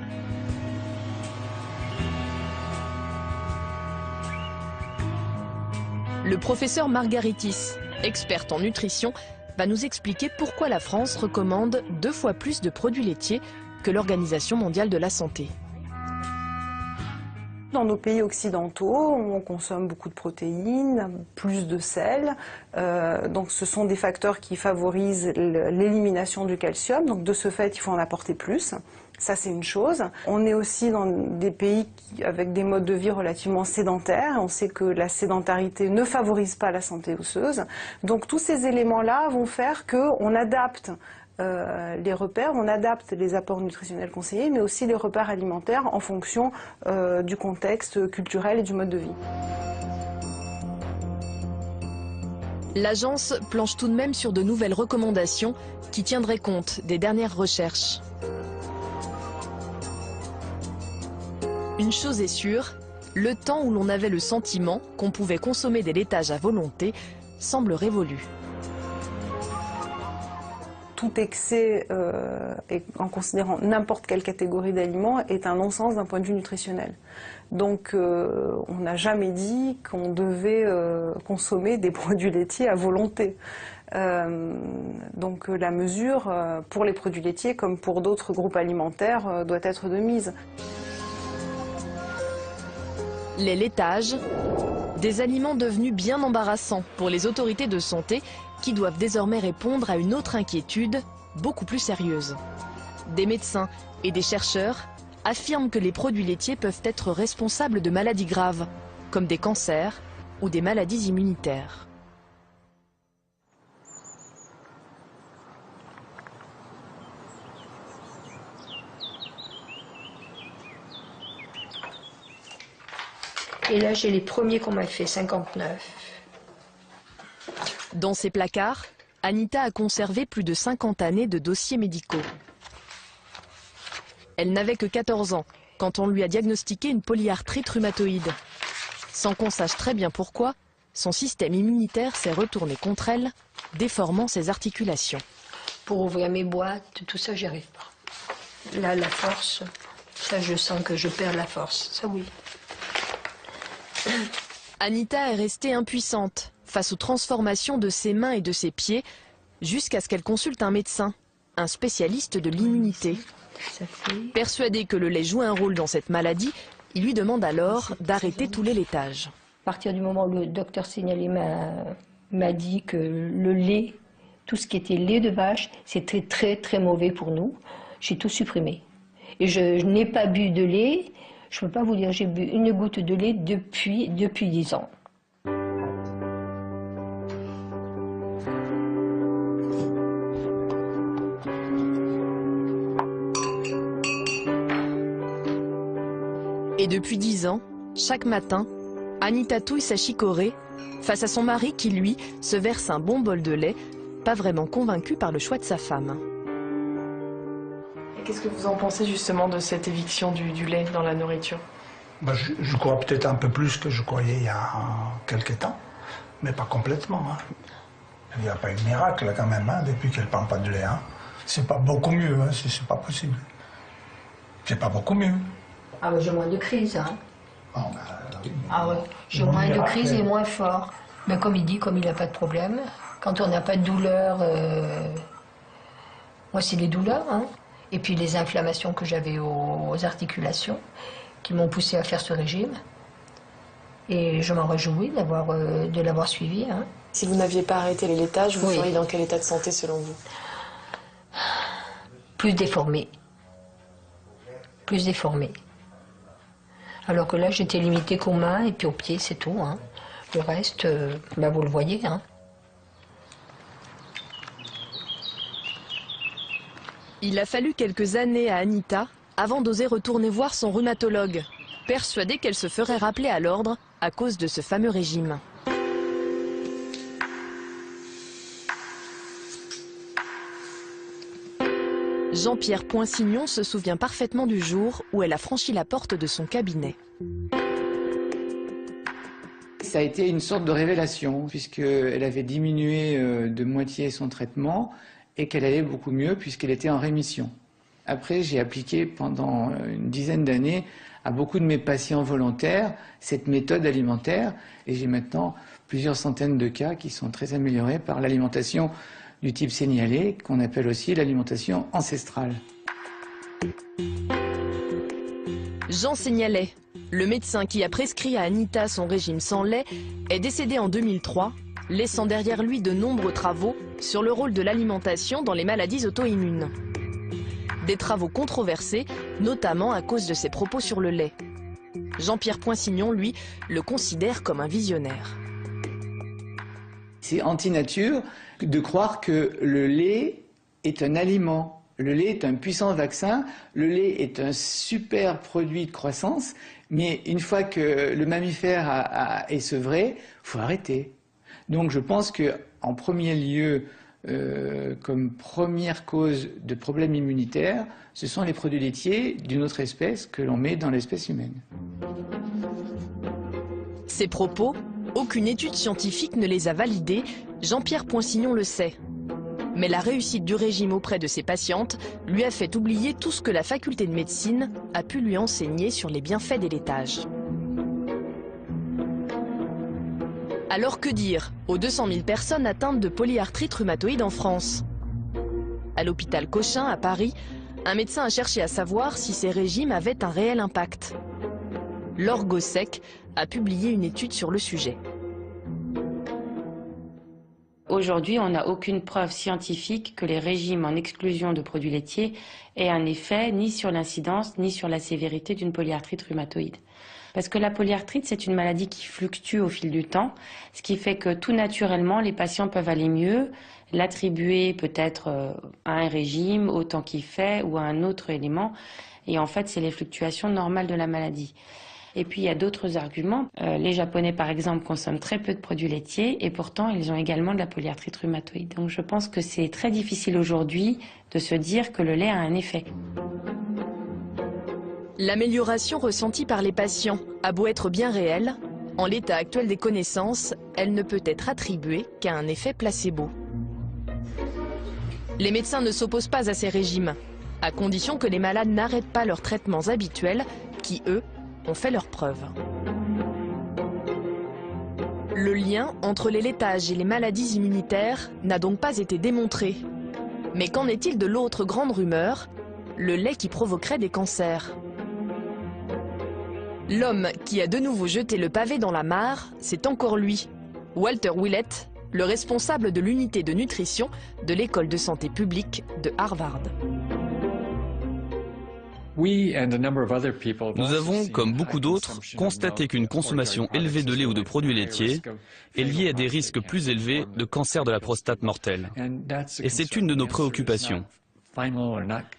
Le professeur Margaritis, experte en nutrition, va nous expliquer pourquoi la France recommande 2 fois plus de produits laitiers que l'Organisation mondiale de la santé. Dans nos pays occidentaux, on consomme beaucoup de protéines, plus de sel, donc ce sont des facteurs qui favorisent l'élimination du calcium, donc de ce fait il faut en apporter plus, ça c'est une chose. On est aussi dans des pays avec des modes de vie relativement sédentaires, on sait que la sédentarité ne favorise pas la santé osseuse, donc tous ces éléments-là vont faire qu'on adapte les repères, on adapte les apports nutritionnels conseillés, mais aussi les repères alimentaires en fonction du contexte culturel et du mode de vie. L'agence planche tout de même sur de nouvelles recommandations qui tiendraient compte des dernières recherches. Une chose est sûre, le temps où l'on avait le sentiment qu'on pouvait consommer des laitages à volonté semble révolu. Tout excès, et en considérant n'importe quelle catégorie d'aliments, est un non-sens d'un point de vue nutritionnel. Donc on n'a jamais dit qu'on devait consommer des produits laitiers à volonté. Donc la mesure, pour les produits laitiers comme pour d'autres groupes alimentaires, doit être de mise. Les laitages, des aliments devenus bien embarrassants pour les autorités de santé qui doivent désormais répondre à une autre inquiétude, beaucoup plus sérieuse. Des médecins et des chercheurs affirment que les produits laitiers peuvent être responsables de maladies graves, comme des cancers ou des maladies immunitaires. Et là, j'ai les premiers qu'on m'a fait, 59. Dans ses placards, Anita a conservé plus de 50 années de dossiers médicaux. Elle n'avait que 14 ans quand on lui a diagnostiqué une polyarthrite rhumatoïde. Sans qu'on sache très bien pourquoi, son système immunitaire s'est retourné contre elle, déformant ses articulations. Pour ouvrir mes boîtes, tout ça, j'y arrive pas. Là, la force, ça, je sens que je perds la force, ça oui. Anita est restée impuissante face aux transformations de ses mains et de ses pieds, jusqu'à ce qu'elle consulte un médecin, un spécialiste de l'immunité. Persuadé que le lait joue un rôle dans cette maladie, il lui demande alors d'arrêter tous les laitages. À partir du moment où le docteur signalé m'a dit que le lait, tout ce qui était lait de vache, c'était très très mauvais pour nous, j'ai tout supprimé. Et je n'ai pas bu de lait, je ne peux pas vous dire, j'ai bu une goutte de lait depuis 10 ans. Et depuis 10 ans, chaque matin, Anita touille sa chicorée face à son mari qui, lui, se verse un bon bol de lait, pas vraiment convaincu par le choix de sa femme. Qu'est-ce que vous en pensez justement de cette éviction du lait dans la nourriture? Je crois peut-être un peu plus que je croyais il y a quelques temps, mais pas complètement. Hein. Il n'y a pas eu de miracle quand même, hein, depuis qu'elle ne prend pas de lait. Hein. C'est pas beaucoup mieux, hein, c'est pas possible. C'est pas beaucoup mieux. Ah ouais, j'ai moins de crises. Hein. Ah ouais, j'ai moins de crises et moins fort. Mais comme il dit, comme il n'a pas de problème, quand on n'a pas de douleur, moi c'est les douleurs, hein. Et puis les inflammations que j'avais aux articulations qui m'ont poussé à faire ce régime. Et je m'en réjouis de l'avoir suivi. Hein. Si vous n'aviez pas arrêté les laitages, vous seriez dans quel état de santé selon vous? Plus déformé. Plus déformé. Alors que là, j'étais limitée qu'aux mains et puis aux pieds, c'est tout. Hein. Le reste, vous le voyez. Hein. Il a fallu quelques années à Anita avant d'oser retourner voir son rhumatologue, persuadée qu'elle se ferait rappeler à l'ordre à cause de ce fameux régime. Jean-Pierre Poinsignon se souvient parfaitement du jour où elle a franchi la porte de son cabinet. Ça a été une sorte de révélation, puisqu'elle avait diminué de moitié son traitement et qu'elle allait beaucoup mieux puisqu'elle était en rémission. Après, j'ai appliqué pendant une dizaine d'années à beaucoup de mes patients volontaires cette méthode alimentaire et j'ai maintenant plusieurs centaines de cas qui sont très améliorés par l'alimentation du type signalé, qu'on appelle aussi l'alimentation ancestrale. Jean Signalet, le médecin qui a prescrit à Anita son régime sans lait, est décédé en 2003, laissant derrière lui de nombreux travaux sur le rôle de l'alimentation dans les maladies auto-immunes. Des travaux controversés, notamment à cause de ses propos sur le lait. Jean-Pierre Poinsignon, lui, le considère comme un visionnaire. C'est anti-nature de croire que le lait est un aliment. Le lait est un puissant vaccin, le lait est un super produit de croissance, mais une fois que le mammifère est sevré, il faut arrêter. Donc je pense qu'en premier lieu, comme première cause de problèmes immunitaires, ce sont les produits laitiers d'une autre espèce que l'on met dans l'espèce humaine. Ces propos, aucune étude scientifique ne les a validés, Jean-Pierre Poinsignon le sait. Mais la réussite du régime auprès de ses patientes lui a fait oublier tout ce que la faculté de médecine a pu lui enseigner sur les bienfaits des laitages. Alors que dire aux 200 000 personnes atteintes de polyarthrite rhumatoïde en France? À l'hôpital Cochin, à Paris, un médecin a cherché à savoir si ces régimes avaient un réel impact. Laure Gossec a publié une étude sur le sujet. Aujourd'hui, on n'a aucune preuve scientifique que les régimes en exclusion de produits laitiers aient un effet ni sur l'incidence ni sur la sévérité d'une polyarthrite rhumatoïde. Parce que la polyarthrite, c'est une maladie qui fluctue au fil du temps, ce qui fait que tout naturellement, les patients peuvent aller mieux, l'attribuer peut-être à un régime, au temps qu'il fait, ou à un autre élément. Et en fait, c'est les fluctuations normales de la maladie. Et puis, il y a d'autres arguments. Les Japonais, par exemple, consomment très peu de produits laitiers et pourtant, ils ont également de la polyarthrite rhumatoïde. Donc, je pense que c'est très difficile aujourd'hui de se dire que le lait a un effet. L'amélioration ressentie par les patients a beau être bien réelle, en l'état actuel des connaissances, elle ne peut être attribuée qu'à un effet placebo. Les médecins ne s'opposent pas à ces régimes, à condition que les malades n'arrêtent pas leurs traitements habituels, qui, eux, ont fait leurs preuves. Le lien entre les laitages et les maladies immunitaires n'a donc pas été démontré. Mais qu'en est-il de l'autre grande rumeur, le lait qui provoquerait des cancers? L'homme qui a de nouveau jeté le pavé dans la mare, c'est encore lui, Walter Willett, le responsable de l'unité de nutrition de l'école de santé publique de Harvard. Nous avons, comme beaucoup d'autres, constaté qu'une consommation élevée de lait ou de produits laitiers est liée à des risques plus élevés de cancer de la prostate mortel. Et c'est une de nos préoccupations.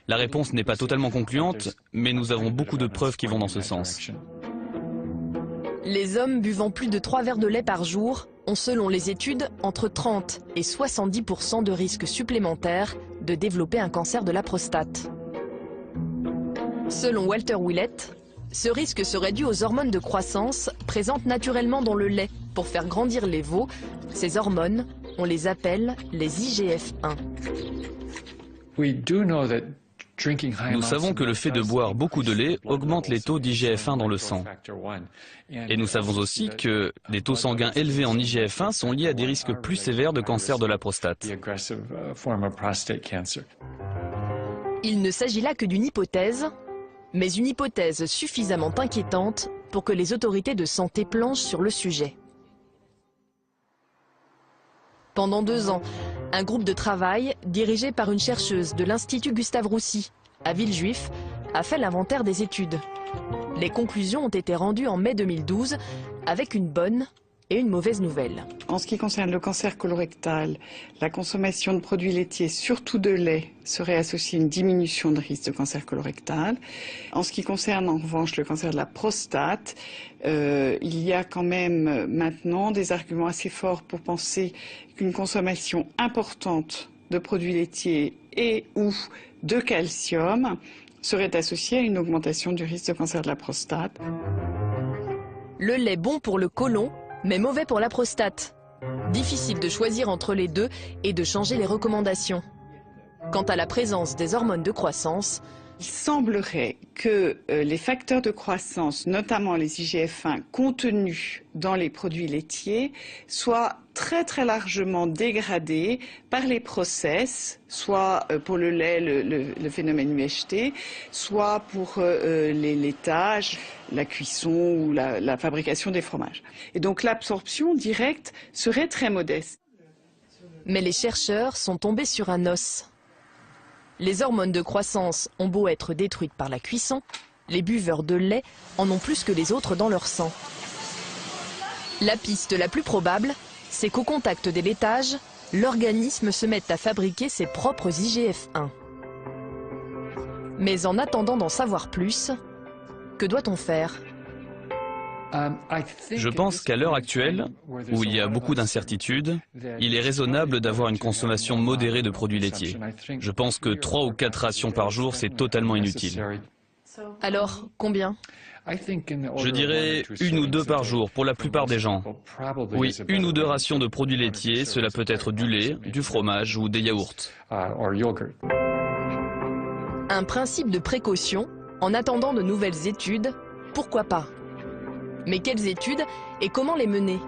La réponse n'est pas totalement concluante, mais nous avons beaucoup de preuves qui vont dans ce sens. Les hommes buvant plus de 3 verres de lait par jour ont, selon les études, entre 30 et 70% de risques supplémentaires de développer un cancer de la prostate. Selon Walter Willett, ce risque serait dû aux hormones de croissance présentes naturellement dans le lait pour faire grandir les veaux. Ces hormones, on les appelle les IGF-1. Nous savons que le fait de boire beaucoup de lait augmente les taux d'IGF-1 dans le sang. Et nous savons aussi que des taux sanguins élevés en IGF-1 sont liés à des risques plus sévères de cancer de la prostate. Il ne s'agit là que d'une hypothèse, mais une hypothèse suffisamment inquiétante pour que les autorités de santé planchent sur le sujet. Pendant 2 ans, un groupe de travail, dirigé par une chercheuse de l'Institut Gustave-Roussy, à Villejuif, a fait l'inventaire des études. Les conclusions ont été rendues en mai 2012, avec une bonne et une mauvaise nouvelle. En ce qui concerne le cancer colorectal, la consommation de produits laitiers, surtout de lait, serait associée à une diminution de risque de cancer colorectal. En ce qui concerne en revanche le cancer de la prostate, il y a quand même maintenant des arguments assez forts pour penser qu'une consommation importante de produits laitiers et ou de calcium serait associé à une augmentation du risque de cancer de la prostate. Le lait bon pour le côlon, mais mauvais pour la prostate. Difficile de choisir entre les deux et de changer les recommandations. Quant à la présence des hormones de croissance, il semblerait que les facteurs de croissance, notamment les IGF-1 contenus dans les produits laitiers, soient très très largement dégradés par les process, soit pour le lait, le phénomène UHT, soit pour les laitages, la cuisson ou la fabrication des fromages. Et donc l'absorption directe serait très modeste. Mais les chercheurs sont tombés sur un os. Les hormones de croissance ont beau être détruites par la cuisson, les buveurs de lait en ont plus que les autres dans leur sang. La piste la plus probable, c'est qu'au contact des laitages, l'organisme se mette à fabriquer ses propres IGF-1. Mais en attendant d'en savoir plus, que doit-on faire ? Je pense qu'à l'heure actuelle, où il y a beaucoup d'incertitudes, il est raisonnable d'avoir une consommation modérée de produits laitiers. Je pense que 3 ou 4 rations par jour, c'est totalement inutile. Alors, combien ? Je dirais 1 ou 2 par jour pour la plupart des gens. Oui, 1 ou 2 rations de produits laitiers, cela peut être du lait, du fromage ou des yaourts. Un principe de précaution, en attendant de nouvelles études, pourquoi pas ? Mais quelles études et comment les mener?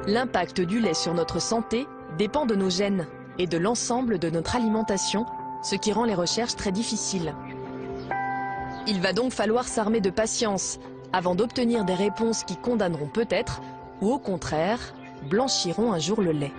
L'impact du lait sur notre santé dépend de nos gènes et de l'ensemble de notre alimentation, ce qui rend les recherches très difficiles. Il va donc falloir s'armer de patience avant d'obtenir des réponses qui condamneront peut-être, ou au contraire, blanchiront un jour le lait.